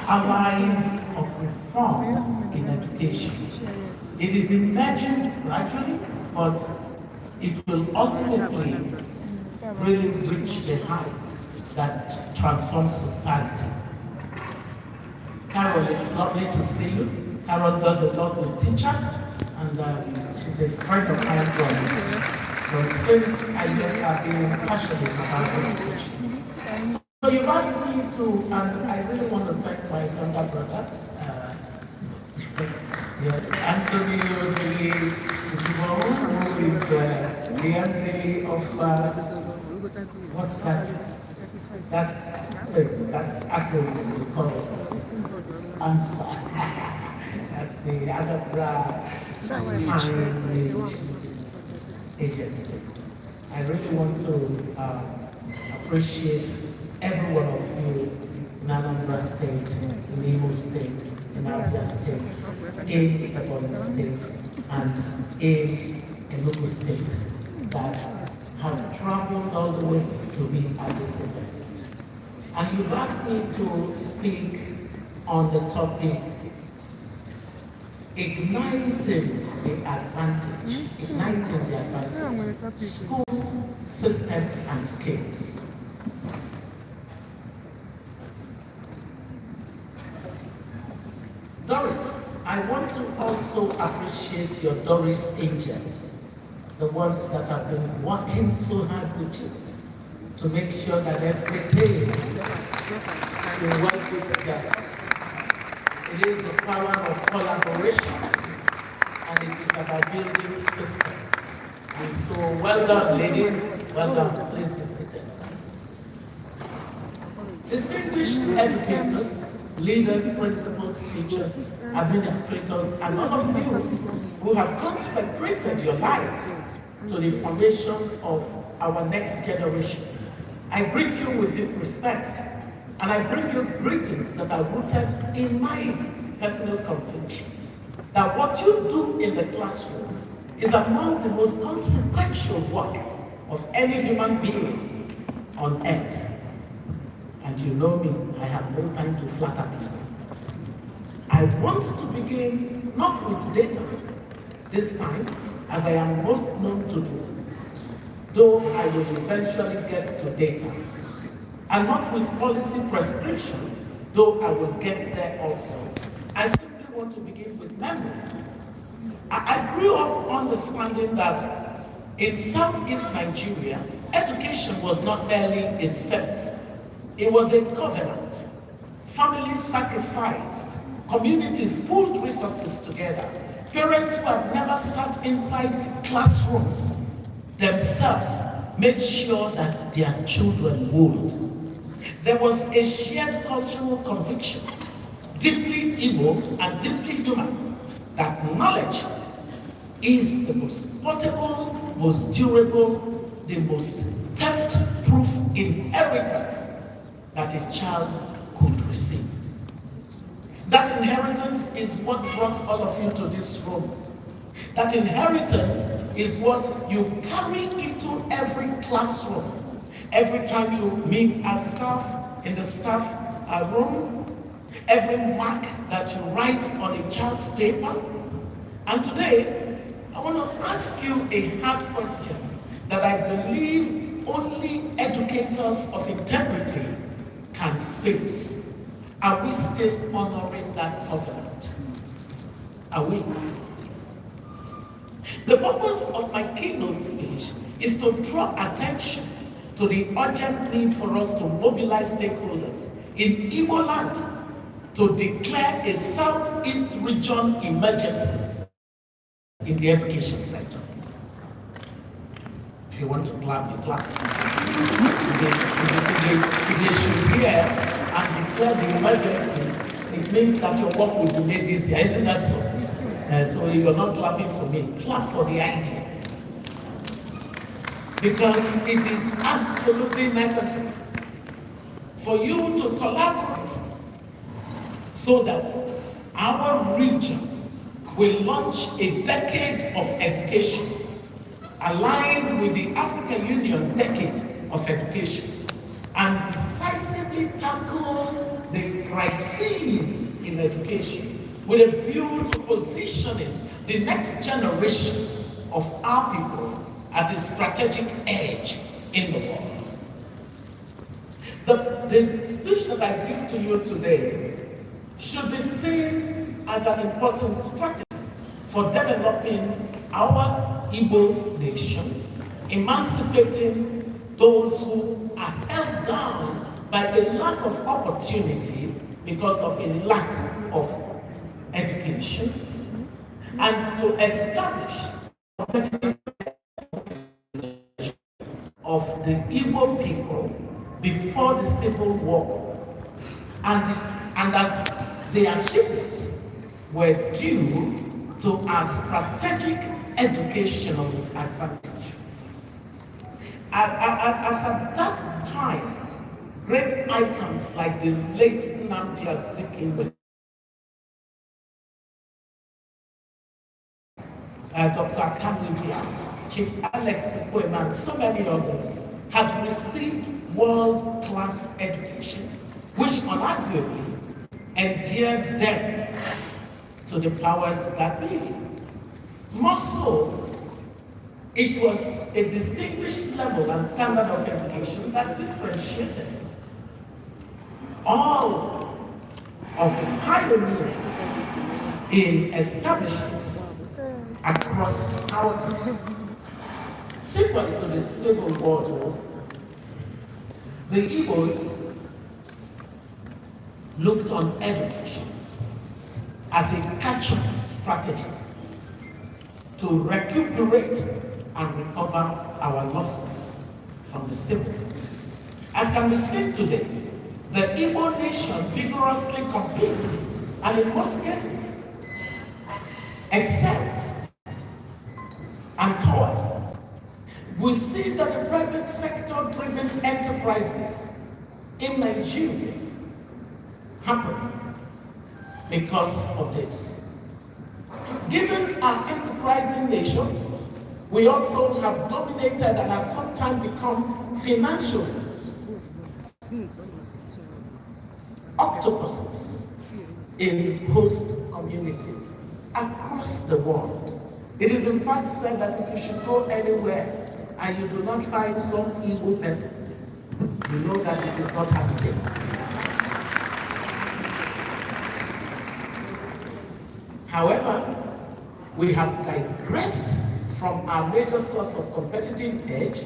allies of reforms in education. It is emerging gradually, but it will ultimately really reach the height that transforms society. Carol, it's lovely to see you. Carol does a lot with teachers, and she's a friend of mine from since I met her being passionate about education. So you've asked me to, and I really want to thank my younger brother, yes, Anthony Odili, who is the MD of, what's that? That acronym we call it. ANSA. That's the Adabra Signage Agency. I really want to appreciate every one of you in Anambra State, in Imo State, in Abia State, in Ebonyi State, and in Enugu State that have traveled all the way to be at this event. And you've asked me to speak on the topic, igniting the advantage, schools, systems, and skills. Doris, I want to also appreciate your Doris angels, the ones that have been working so hard with you to make sure that every day you work with together. It is the power of collaboration, and it is about building systems. And so, well done, ladies. Well done. Please be seated. Distinguished educators, leaders, principals, teachers, administrators, and all of you who have consecrated your lives to the formation of our next generation. I greet you with deep respect, and I bring you greetings that are rooted in my personal conviction that what you do in the classroom is among the most consequential work of any human being on earth. And you know me, I have no time to flatter people. I want to begin not with data this time, as I am most known to do, though I will eventually get to data, and not with policy prescription, though I will get there also. I simply want to begin with memory. I grew up understanding that in Southeast Nigeria, education was not merely a sense, it was a covenant. Families sacrificed, communities pulled resources together. Parents who had never sat inside classrooms themselves made sure that their children would. There was a shared cultural conviction, deeply Igbo and deeply human, that knowledge is the most portable, most durable, the most theft-proof inheritance that a child could receive. That inheritance is what brought all of you to this room. That inheritance is what you carry into every classroom. Every time you meet as staff in the staff room, every mark that you write on a child's paper. And today, I want to ask you a hard question that I believe only educators of integrity can face. Are we still honoring that covenant? Are we? The purpose of my keynote speech is to draw attention to the urgent need for us to mobilize stakeholders in Igbo land to declare a Southeast region emergency in the education sector. If you want to clap, you clap. If they should hear and declare the emergency, it means that your work will be made easier, isn't that so? So you're not clapping for me, clap for the idea. Because it is absolutely necessary for you to collaborate so that our region will launch a decade of education aligned with the African Union decade of education and decisively tackle the criteria crises in education with a view to positioning the next generation of our people at a strategic edge in the world. The speech that I give to you today should be seen as an important strategy for developing our Igbo nation, emancipating those who are held down by a lack of opportunity because of a lack of education, and to establish of the Igbo people before the Civil War, and that the achievements were due to our strategic educational advantage. As at that time, great icons like the late Nnamdi Azikiwe, Dr. Chakalee, Chief Alex Ikwema, and so many others had received world-class education, which unarguably endeared them to the powers that be. More so, it was a distinguished level and standard of education that differentiated all of the pioneers in establishments across our country. Similar to the Civil War, the Igbos looked on education as a catch-up strategy to recuperate and recover our losses from the Civil War. As can be seen today, the Igbo nation vigorously competes and in most cases excels and tours. We see that the private sector-driven enterprises in Nigeria happen because of this. Given our enterprising nation, we also have dominated and at some time become financial octopuses in host communities across the world. It is in fact said that if you should go anywhere and you do not find some Igbo person, you know that it is not happening. However, we have digressed from our major source of competitive edge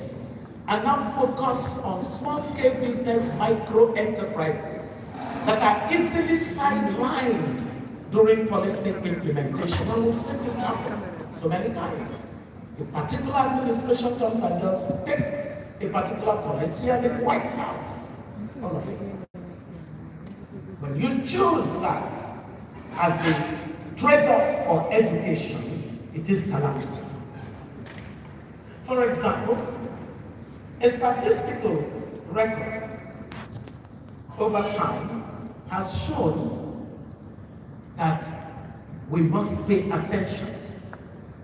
and now focus on small-scale business micro-enterprises that are easily sidelined during policy implementation. And we've seen this happen so many times. A particular administration comes and just takes a particular policy and it wipes out all of it. When you choose that as a trade-off for education, it is calamity. For example, a statistical record over time has shown that we must pay attention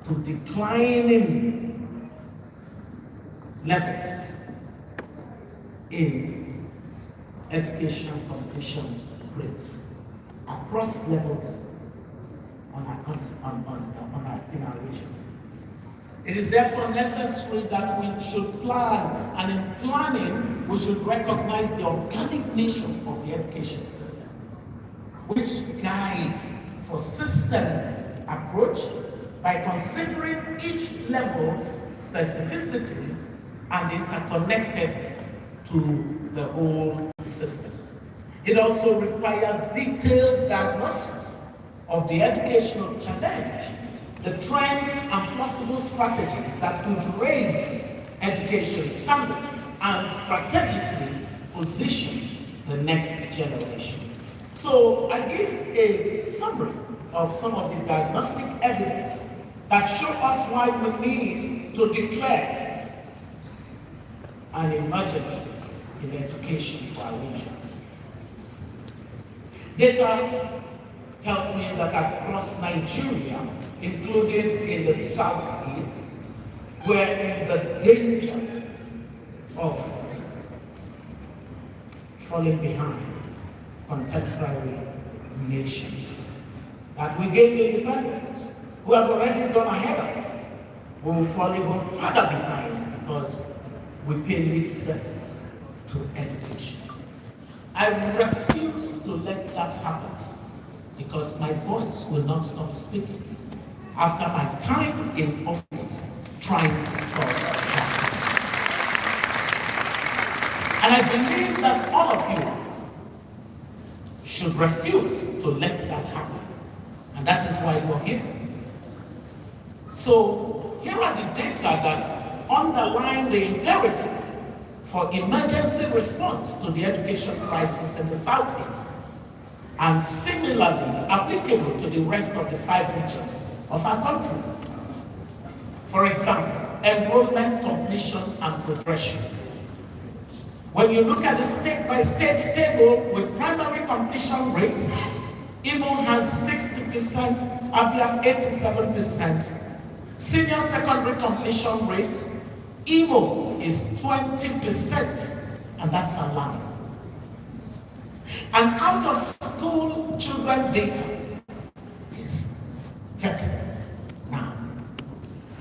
to declining levels in education completion rates across levels in our region. It is therefore necessary that we should plan, and in planning, we should recognize the organic nature of the education system, which guides for systems approach by considering each level's specificities and interconnectedness to the whole system. It also requires detailed diagnosis of the educational challenge, the trends and possible strategies that could raise education standards and strategically position the next generation. So I give a summary of some of the diagnostic evidence that show us why we need to declare an emergency in education for our region. Data tells me that across Nigeria, including in the southeast, we're in the danger of falling behind contemporary nations. That we gain independence, who have already gone ahead of us, we will fall even further behind because we pay lip service to education. I refuse to let that happen because my voice will not stop speaking after my time in office trying to solve that. And I believe that all of you should refuse to let that happen. And that is why you are here. So here are the data that underline the imperative for emergency response to the education crisis in the Southeast, and similarly applicable to the rest of the 5 regions of our country. For example, enrollment, completion, and progression. When you look at the state-by-state table with primary completion rates, Imo has 60%, Abia 87%. Senior secondary completion rate, Imo is 20%, and that's alarming. And out of school children data is vexing. Now,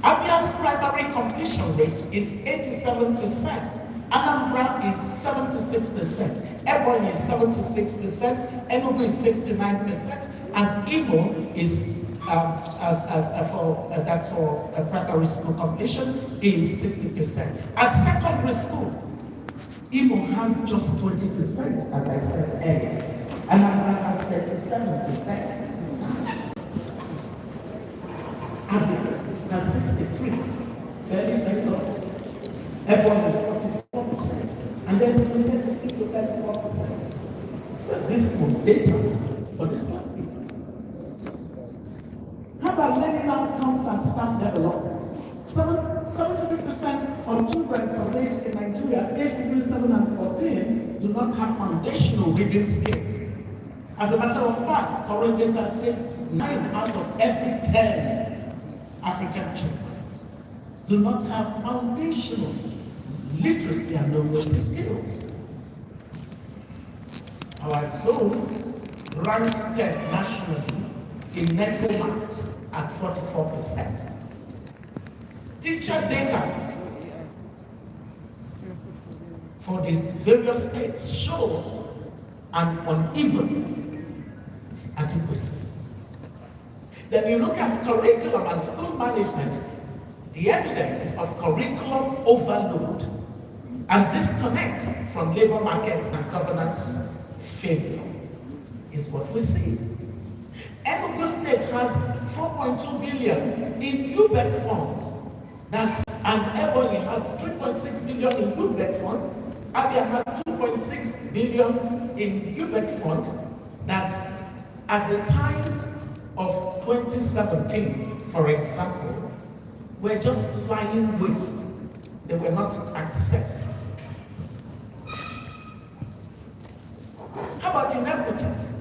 Abia's primary completion rate is 87%, Anambra is 76%, Ebonyi is 76%, Enugu is 69%, and Imo is that's for primary school completion is 60%. At secondary school, Imo has just 20%, as I said earlier, and Anambra has 37%. Abia has 63%, very low. Ebonyi is 44%, and then we get to 34%. So this was data for the Southeast. How about learning outcomes and staff development? 73% of children surveyed in Nigeria aged between 7 and 14 do not have foundational reading skills. As a matter of fact, current data says 9 out of every 10 African children do not have foundational literacy and numeracy skills. Our zone ranks third nationally in NECOMAT at 44%. Teacher data for these various states show an uneven adequacy. Then you look at curriculum and school management, the evidence of curriculum overload and disconnect from labor market and governance failure is what we see. Enugu State has 4.2 billion in UBEC funds, and Ebonyi had 3.6 billion in UBEC fund. Abia had 2.6 billion in UBEC fund that at the time of 2017, for example, were just lying waste. They were not accessed. How about inequities?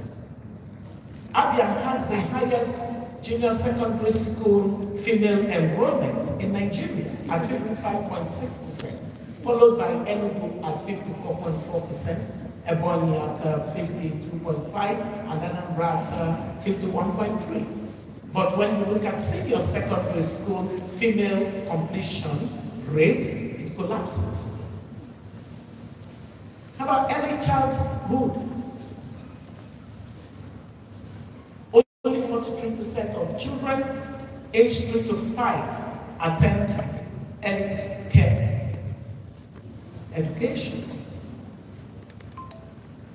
Abia has the highest junior secondary school female enrollment in Nigeria at 55.6%, followed by Enugu at 54.4%, Ebonyi at 52.5%, and Anambra at 51.3%. But when you look at senior secondary school female completion rate, it collapses. How about early childhood? Only 43% of children aged 3 to 5 attend early care education.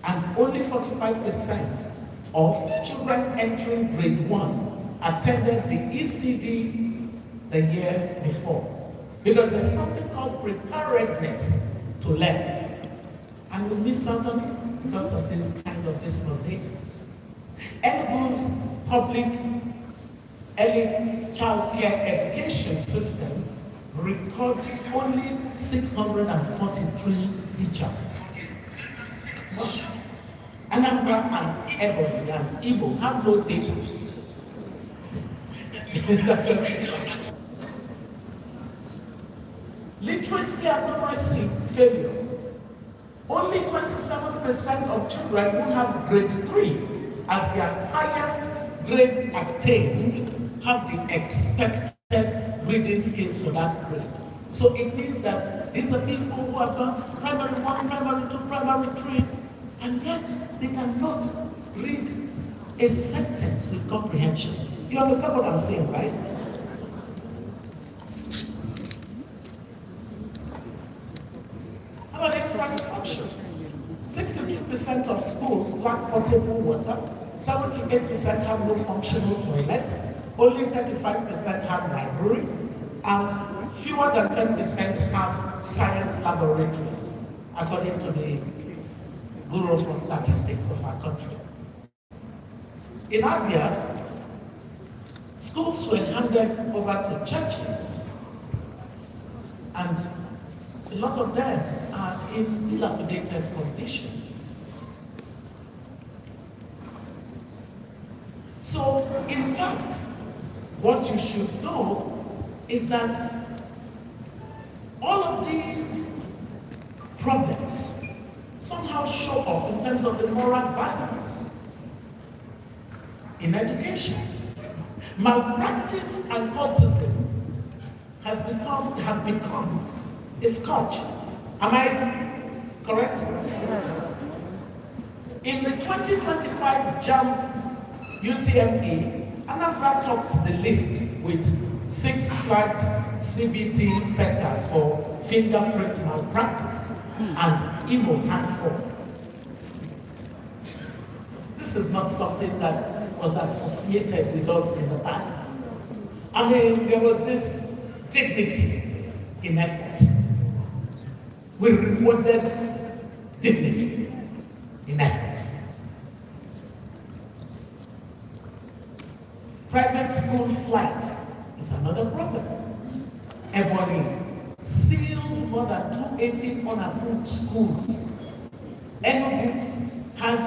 And only 45% of children entering grade 1 attended the ECD the year before. Because there's something called preparedness to learn. And we miss something because of this kind of dismal data. Enugu's public early child care education system records only 643 teachers. Anambra and Ebonyi and Igbo have no data. Literacy and numeracy failure. Only 27% of children who have grade 3 as their highest grade attained have the expected reading skills for that grade. So it means that these are people who have done primary 1, primary 2, primary 3, and yet they cannot read a sentence with comprehension. You understand what I'm saying, right? How about infrastructure? 62% of schools lack potable water, 78% have no functional toilets, only 35% have library, and fewer than 10% have science laboratories, according to the Bureau for Statistics of our country. In Abia, schools were handed over to churches, and a lot of them are in dilapidated condition. So, in fact, what you should know is that all of these problems somehow show up in terms of the moral values in education. Malpractice and cultism have become a scourge. Am I correct? In the 2025 JAM UTME, Anambra topped the list with 6 flagged CBT centers for fingerprint malpractice, and Imo had 4. This is not something that was associated with us in the past. I mean, there was this dignity in effort. We rewarded dignity in effort. Private school flight is another problem. Ebony sealed more than 280 unapproved schools. Enugu has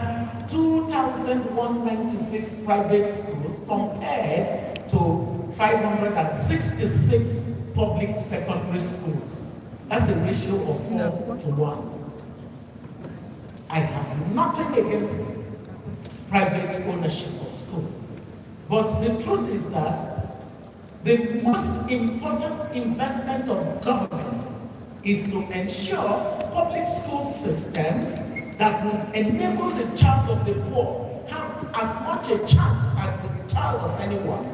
2,196 private schools compared to 566 public secondary schools. That's a ratio of 4 to 1. I have nothing against private ownership of schools. But the truth is that the most important investment of government is to ensure public school systems that would enable the child of the poor have as much a chance as the child of anyone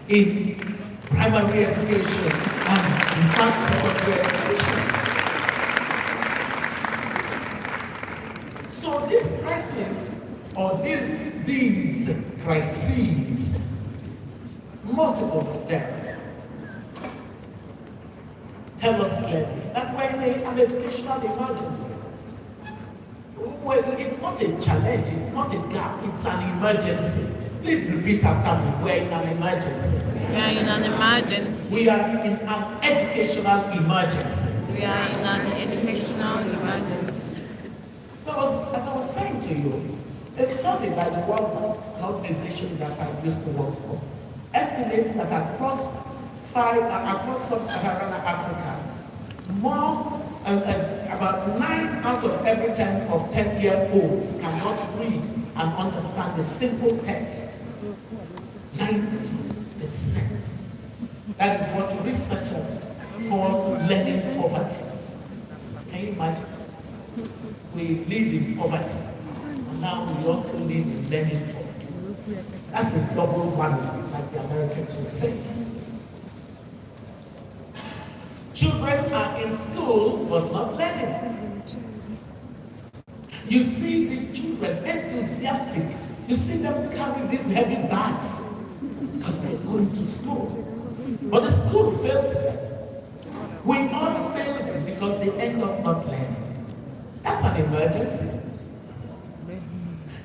in primary education and in fact secondary education. So this crisis, or these crises, multiple of them, tell us clearly that we're in an educational emergency. Well, it's not a challenge, it's not a gap, it's an emergency. Please repeat after me, we're in an emergency. We are in an emergency. We are in an educational emergency. We are in an educational emergency. So as I was saying to you, a study by the World Health Organization that I used to work for estimates that across sub-Saharan Africa, about 9 out of every 10-year-olds cannot read and understand the simple text. 90%. That is what researchers call learning poverty. Can you imagine? We live in poverty, and now we also live in learning poverty. That's the double whammy, like the Americans would say. Children are in school but not learning. You see the children enthusiastic. You see them carry these heavy bags because they're going to school. But the school fails them. We all fail them because they end up not learning. That's an emergency.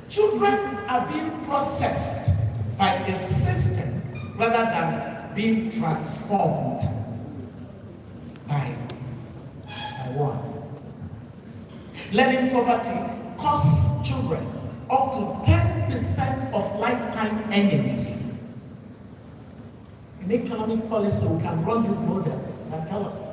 Children are being processed by a system rather than being transformed by one. Learning poverty costs children up to 10% of lifetime earnings. In economic policy, we can run these models and tell us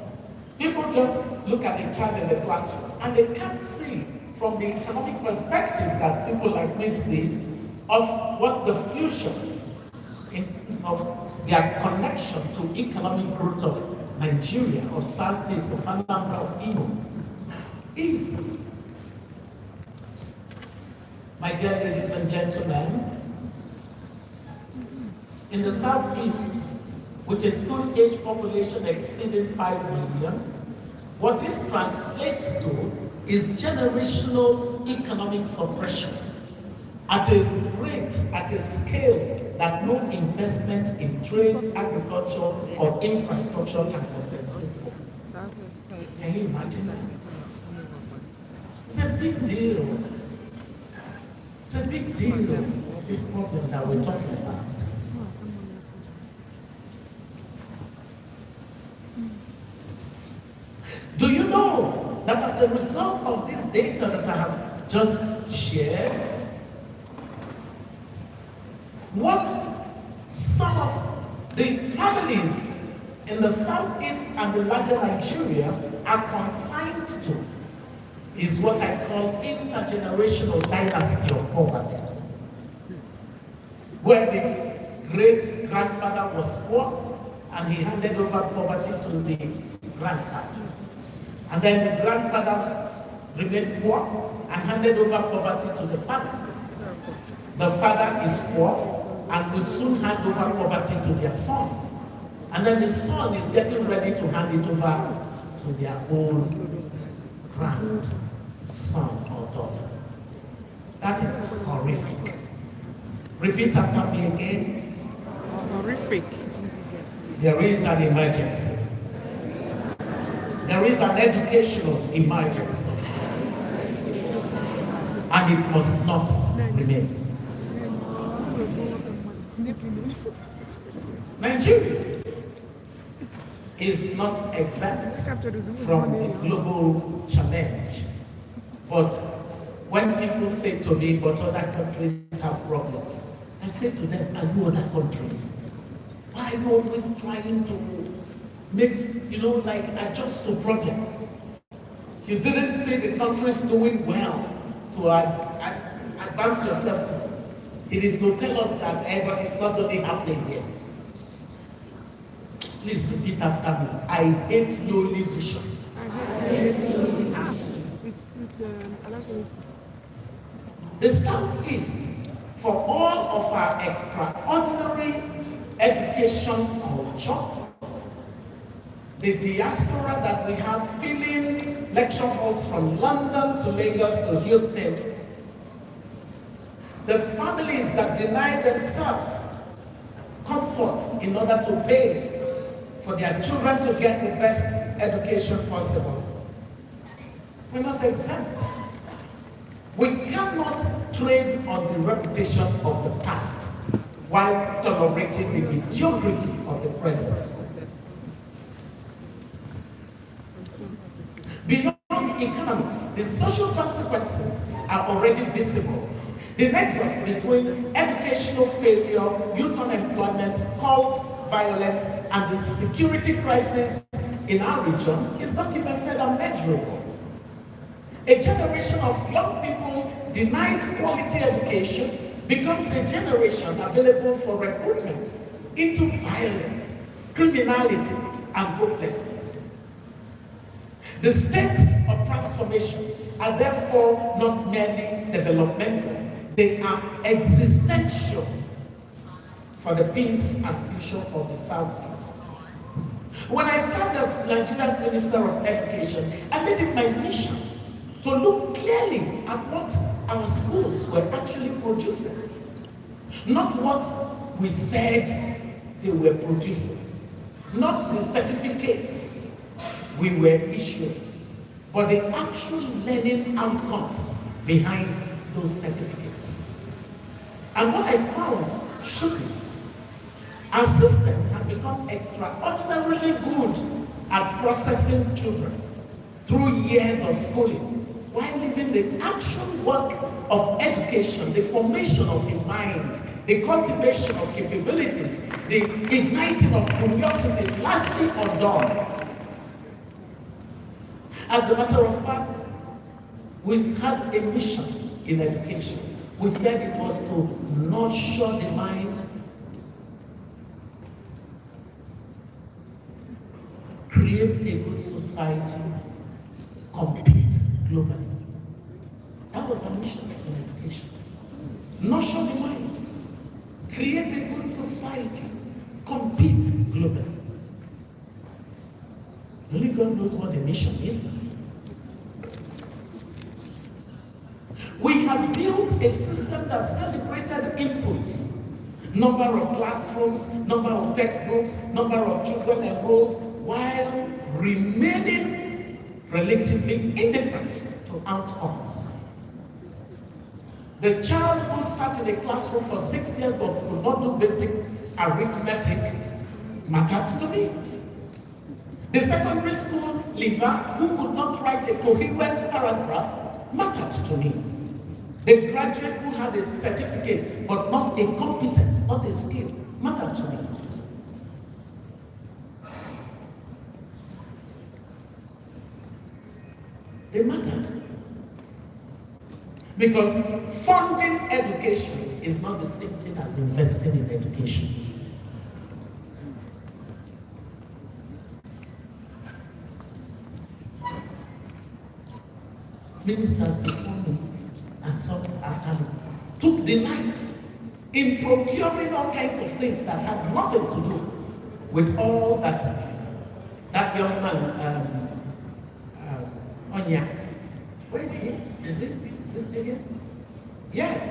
People just look at the child in the classroom and they can't see from the economic perspective that people like me see of what the fusion in terms of their connection to economic growth of Nigeria, of Southeast, of Anambra, of Imo is. My dear ladies and gentlemen, in the Southeast, with a school-age population exceeding 5 million, what this translates to is generational economic suppression at a rate, at a scale that no investment in trade, agriculture, or infrastructure can compensate for. Can you imagine that? It's a big deal. It's a big deal, this problem that we're talking about. Do you know that as a result of this data that I have just shared, what some of the families in the Southeast and the larger Nigeria are consigned to is what I call intergenerational dynasty of poverty, where the great-grandfather was poor and he handed over poverty to the grandfather. And then the grandfather remained poor and handed over poverty to the father. The father is poor and will soon hand over poverty to their son. And then the son is getting ready to hand it over to their own grandson or daughter. That is horrific. Repeat after me again. Horrific. There is an emergency. There is an educational emergency, and it must not remain. Nigeria is not exempt from the global challenge, but when people say to me, but other countries have problems, I say to them, I know other countries. Why are you always trying to make, like adjust to problem? You didn't say the country is doing well to advance yourself. It is to tell us that, but it's not only happening here. Please repeat after me. I hate lowly vision. The Southeast, for all of our extraordinary education culture, the diaspora that we have filling lecture halls from London to Lagos to Houston, the families that deny themselves comfort in order to pay for their children to get the best education possible, we're not exempt. We cannot trade on the reputation of the past while tolerating the mediocrity of the present. Beyond economics, the social consequences are already visible. The nexus between educational failure, youth unemployment, cult violence, and the security crisis in our region is documented and measurable. A generation of young people denied quality education becomes a generation available for recruitment into violence, criminality, and hopelessness. The stakes of transformation are therefore not merely developmental, they are existential for the peace and future of the Southeast. When I served as Nigeria's Minister of Education, I made it my mission to look clearly at what our schools were actually producing, not what we said they were producing, not the certificates we were issuing, but the actual learning outcomes behind those certificates. And what I found shocking, our system had become extraordinarily good at processing children through years of schooling, while leaving the actual work of education, the formation of the mind, the cultivation of capabilities, the igniting of curiosity largely undone. As a matter of fact, we had a mission in education. We said it was to nurture the mind, create a good society, compete globally. That was our mission in education. Nurture the mind, create a good society, compete globally. Only God knows what the mission is. We have built a system that celebrated inputs, number of classrooms, number of textbooks, number of children enrolled, while remaining relatively indifferent to outcomes. The child who sat in a classroom for 6 years but could not do basic arithmetic mattered to me. The secondary school leaver who could not write a coherent paragraph mattered to me. The graduate who had a certificate but not a competence, not a skill, mattered to me. They mattered. Because funding education is not the same thing as investing in education. Ministers before me and some after me took the night in procuring all kinds of things that had nothing to do with all that young man, Onya. Where is he? Is this here? Yes.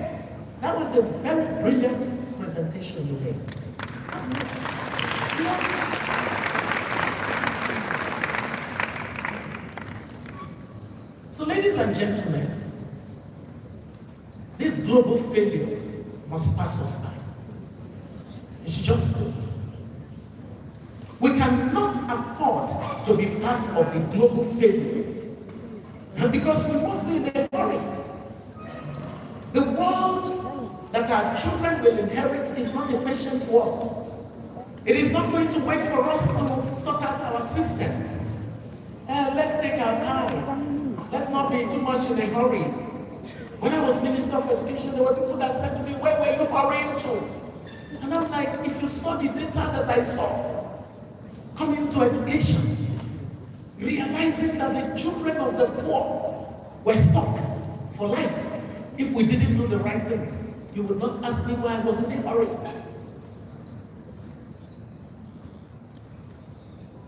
That was a very brilliant presentation you made. So, ladies and gentlemen, this global failure must pass us by. It's just good. We cannot afford to be part of the global failure. And because we must be in a hurry. The world that our children will inherit is not a patient world. It is not going to wait for us to sort out our systems. Let's take our time. Let's not be too much in a hurry. When I was Minister of Education, there were people that said to me, where were you hurrying to? And I'm like, if you saw the data that I saw coming to education, realizing that the children of the poor were stuck for life if we didn't do the right things, you would not ask me why I was in a hurry.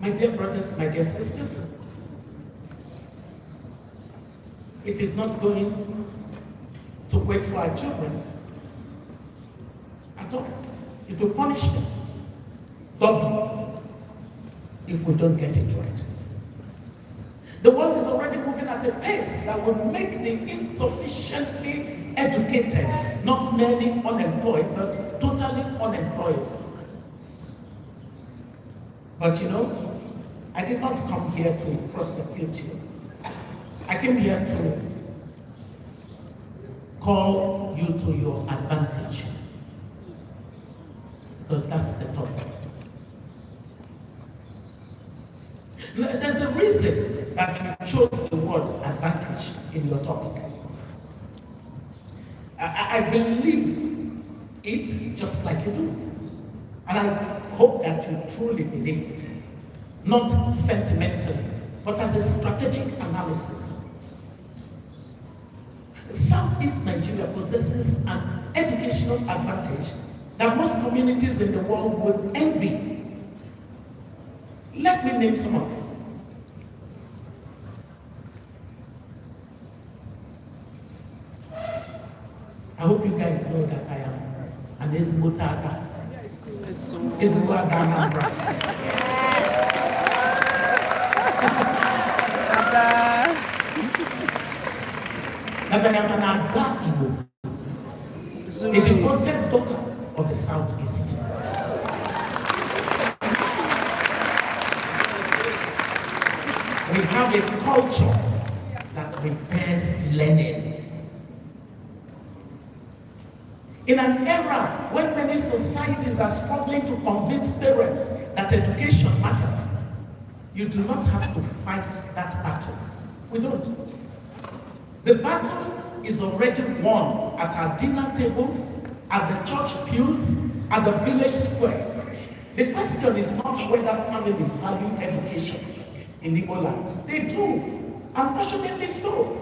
My dear brothers, my dear sisters, it is not going to wait for our children at all. It will punish them double if we don't get it right. The world is already moving at a pace that would make the insufficiently educated not merely unemployed, but totally unemployed. But you know, I did not come here to prosecute you. I came here to call you to your advantage, because that's the topic. There's a reason that you chose the word advantage in your topic. I believe it just like you do. And I hope that you truly believe it. Not sentimentally, but as a strategic analysis. Southeast Nigeria possesses an educational advantage that most communities in the world would envy. Let me name some of them. I hope you guys know that I am an Ezimotaka. Ezimotaka. That I am an Aga Igbo, a devoted daughter of the Southeast. We have a culture that reveres learning. In an era when many societies are struggling to convince parents that education matters, you do not have to fight that battle We don't. The battle is already won at our dinner tables, at the church pews, at the village square. The question is not whether families value education in Igbo land. They do, unfortunately so.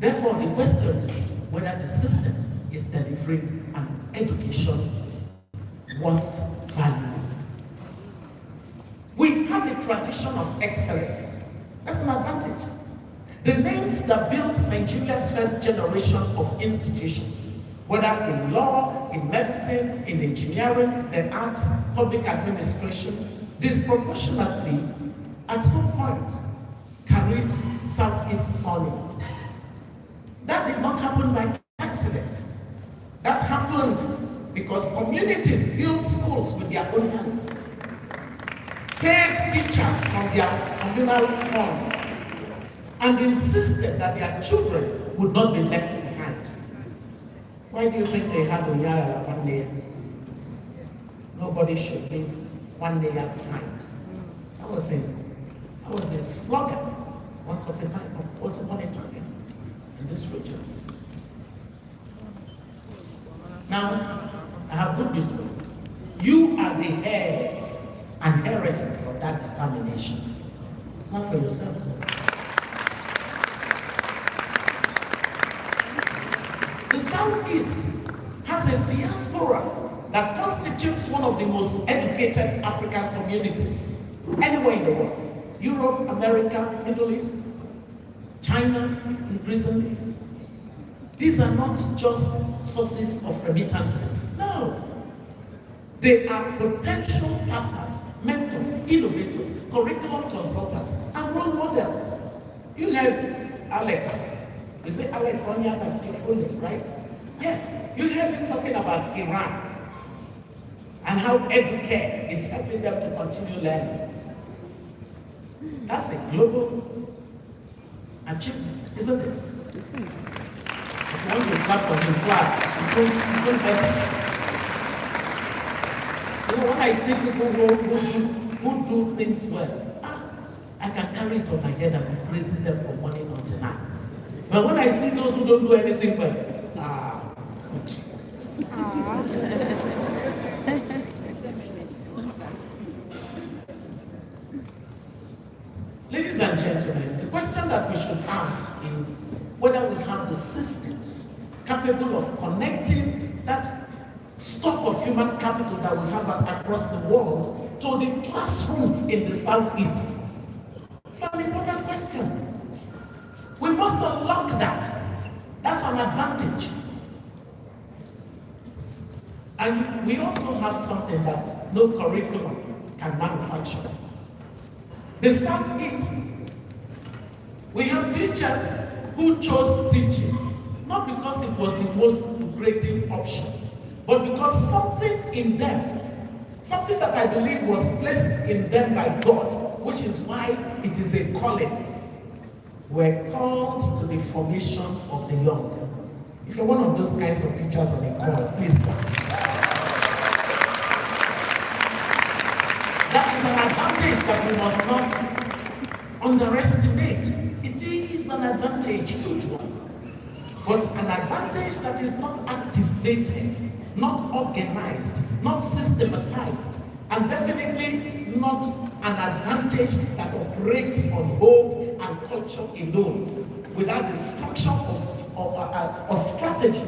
Therefore, the question is whether the system is delivering an education worth value. We have a tradition of excellence. That's an advantage. The names that built Nigeria's first generation of institutions, whether in law, in medicine, in engineering, the arts, public administration, disproportionately, at some point, carried Southeast surnames. That did not happen by accident. That happened because communities built schools with their own hands, paid teachers from their communal funds, and insisted that their children would not be left behind. Why do you think they had Onyala one layer? Nobody should leave one layer behind. That was a slogan once upon a time in this region. Now, I have good news for you. You are the heirs and heiresses of that determination. Not for yourselves. The Southeast has a diaspora that constitutes one of the most educated African communities anywhere in the world. Europe, America, Middle East, China, recently. These are not just sources of remittances. No. They are potential partners, mentors, innovators, curriculum consultants, and role models. You heard Alex. You say Alex Onya, that's your full name, right? Yes. You heard him talking about Iran and how EduCare is helping them to continue learning. That's a global achievement, isn't it? Yes. If you want to clap for him, clap. You don't better. You know, when I see people who do things well, I can carry it on my head and be praising them for morning until night. But when I see those who don't do anything well, ladies and gentlemen, the question that we should ask is whether we have the systems capable of connecting that stock of human capital that we have across the world to the classrooms in the Southeast. It's an important question. We must unlock that. That's an advantage. And we also have something that no curriculum can manufacture. The Southeast, we have teachers who chose teaching, not because it was the most lucrative option, but because something in them, something that I believe was placed in them by God, which is why it is a calling, were called to the formation of the young. If you're one of those kinds of teachers on a call, please come. That is an advantage that we must not underestimate. It is an advantage, huge one. But an advantage that is not activated, not organized, not systematized, and definitely not an advantage that operates on hope and culture alone, without the structure of strategy,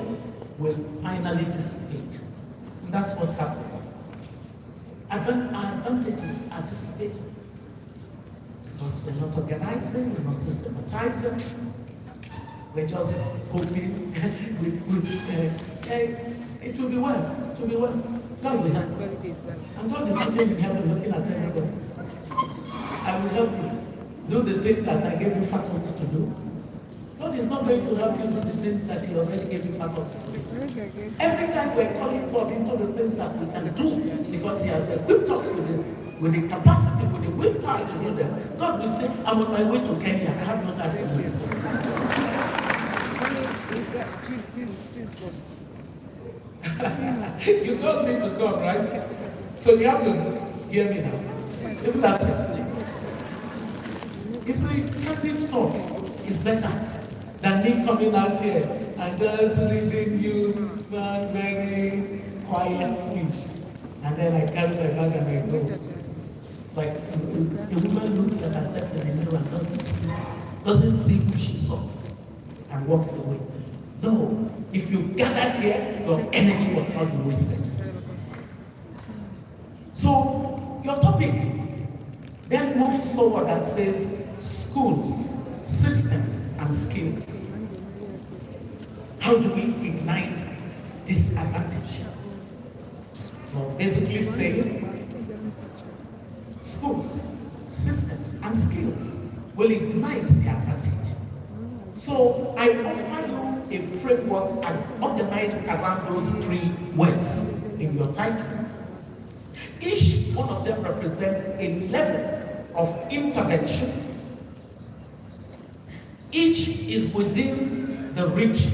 will finally dissipate. And that's what's happening. Our advantages are dissipating because we're not organizing, we're not systematizing, we're just hoping it will be well, it will be well. God will help us. And God is sitting in heaven looking at everybody. I will help you do the things that I gave you faculty to do. God is not going to help you do the things that He already gave you faculty to do. Every time we're calling God into the things that we can do, because He has equipped us with the capacity, with the willpower to do them, God will say, I'm on my way to Kenya. I have not had a You don't need to come, right? So you have to hear me now. Isn't that it? You see, getting stuff is better than me coming out here and just reading you one very quiet speech. And then I carry my bag and I go. Like the woman looks at herself in the mirror and doesn't see who she saw and walks away. No, if you gathered here, your energy was not wasted. So your topic then moves forward and says schools, systems, and skills. How do we ignite this advantage? Well, basically saying schools, systems, and skills will ignite the advantage. So I offer you a framework and organized around those 3 words in your title. Each one of them represents a level of intervention. Each is within the reach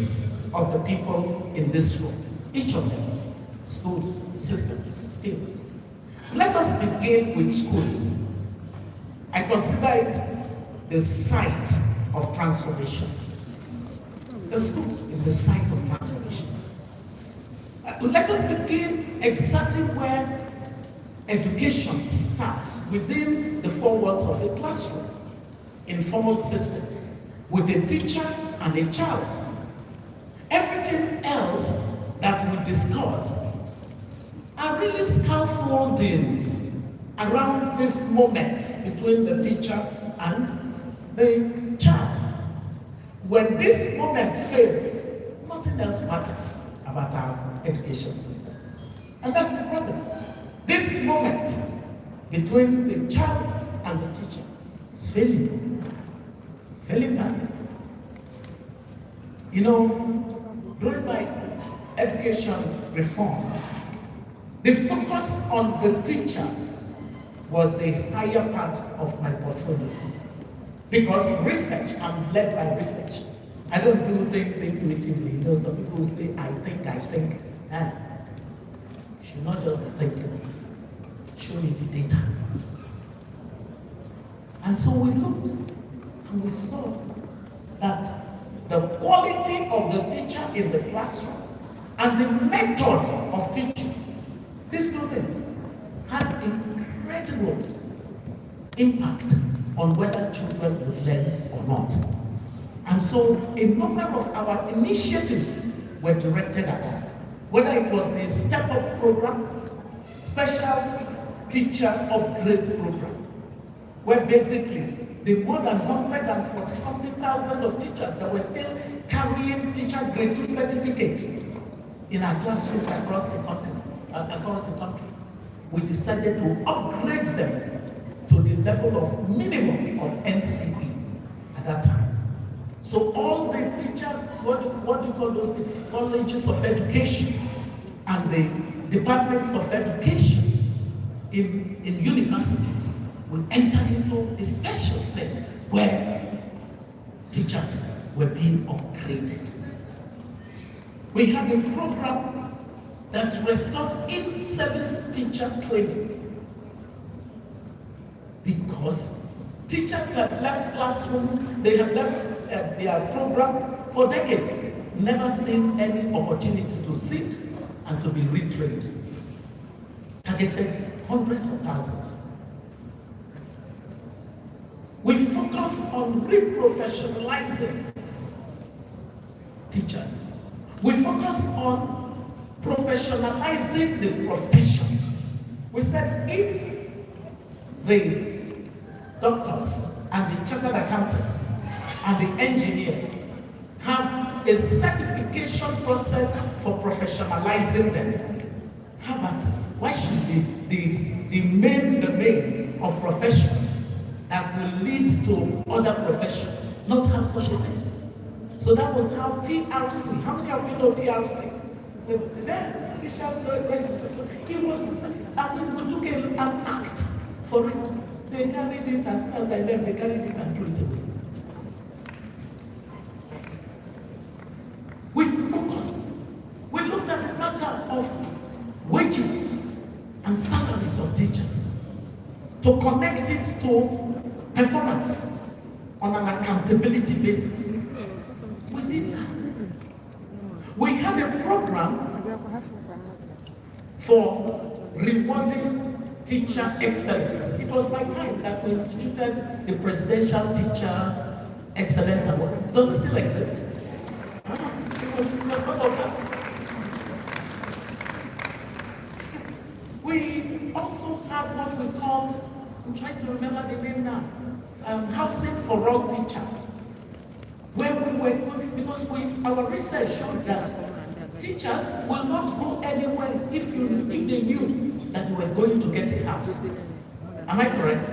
of the people in this room. Each of them, schools, systems, skills. Let us begin with schools. I consider it the site of transformation. The school is the site of transformation. Let us begin exactly where education starts, within the 4 walls of a classroom, in formal systems, with a teacher and a child. Everything else that we discuss are really scaffoldings around this moment between the teacher and the child. When this moment fails, nothing else matters about our education system. And that's the problem. This moment between the child and the teacher is failing. Failing badly. You know, during my education reforms, the focus on the teachers was a higher part of my portfolio. Because research, I'm led by research. I don't do things intuitively. You know, some people will say, I think. You should not just think it. Show me the data. And so we looked and we saw that the quality of the teacher in the classroom and the method of teaching, these 2 things had incredible impact on whether children would learn or not. And so a number of our initiatives were directed at that. Whether it was the Step Up program, special teacher upgrade program, where basically the more than 140-something thousand of teachers that were still carrying teacher grade 2 certificates in our classrooms across the country, we decided to upgrade them to the level of minimum of NCP at that time. So all the teachers, what do you call those things? Colleges of education and the departments of education in universities will enter into a special thing where teachers were being upgraded. We had a program that restored in-service teacher training because teachers have left classroom, they have left their program for decades, never seen any opportunity to sit and to be retrained. Targeted hundreds of thousands. We focus on reprofessionalizing teachers. We focus on professionalizing the profession. We said if the doctors and the chartered accountants and the engineers have a certification process for professionalizing them, how about why should the main of professions that will lead to other professions not have such a thing? So that was how TRC, how many of you know TRC? It was, I mean, we took an act for it. They carried it as far as I learned, they carried it and threw it away. We focused. We looked at the matter of wages and salaries of teachers to connect it to performance. on an accountability basis. We did that. We had a program for rewarding teacher excellence. It was my time that we instituted the Presidential Teacher Excellence Award. Does it still exist? It was part of that. We also have what we called, I'm trying to remember the name now, housing for all teachers. Where we were going, because our research showed that teachers will not go anywhere if they knew that they were going to get a house. Am I correct?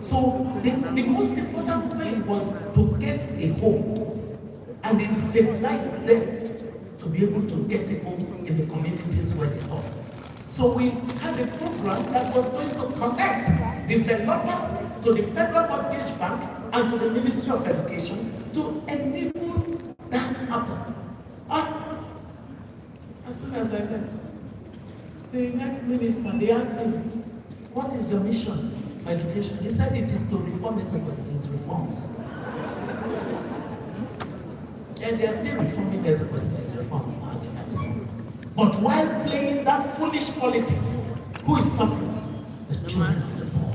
So the most important thing was to get a home, and it stabilized them to be able to get a home in the communities where they are. So we had a program that was going to connect developers to the Federal Mortgage Bank and to the Ministry of Education to enable that happen. As soon as I met the next minister, they asked him, what is your mission for education? He said it is to reform his reforms. And they are still reforming his reforms, as you can see. But while playing that foolish politics, who is suffering? The children of the poor.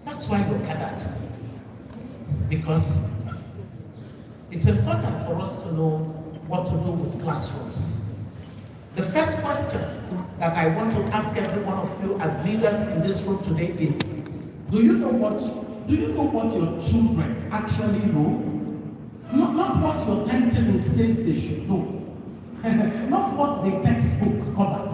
That's why we're gathered. Because it's important for us to know what to do with classrooms. The first question that I want to ask every one of you as leaders in this room today is, do you know what your children actually know? Not what your timetable says they should know. Not what the textbook covers.